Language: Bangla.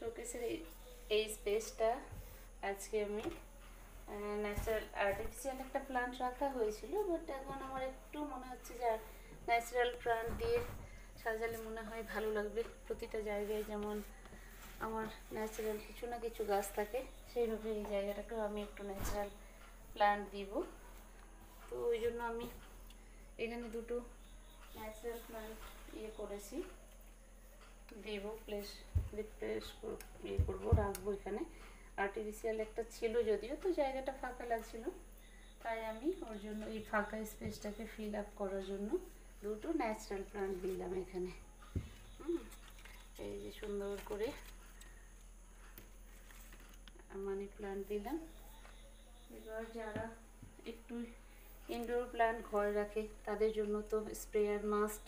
শোকেসের এই স্পেসটা আজকে আমি ন্যাচারাল আর্টিফিশিয়াল একটা প্লান্ট রাখা হয়েছিল, বাট এখন আমার একটু মনে হচ্ছে যে ন্যাচারাল প্লান্ট দিয়ে সাজালে মনে হয় ভালো লাগবে। প্রতিটা জায়গায় যেমন আমার ন্যাচারাল কিছু না কিছু গাছ থাকে, সেইভাবে এই জায়গাটাকেও আমি একটু ন্যাচারাল প্লান্ট দিব। তো ওই জন্য আমি এখানে দুটো ন্যাচারাল প্লান্ট করেছি, দেবো প্লেস করবো, রাখবো এখানে। আর্টিফিশিয়াল একটা ছিল যদিও, তো জায়গাটা ফাঁকা লাগছিল, তাই আমি ওর জন্য এই ফাঁকা স্পেসটাকে ফিল আপ করার জন্য দুটো ন্যাচারাল প্লান্ট দিলাম এখানে। এই যে সুন্দর করে মানি প্লান্ট দিলাম। এবার যারা একটু ইনডোর প্লান্ট ঘরে রাখে তাদের জন্য তো স্প্রেয়ার মাস্ট,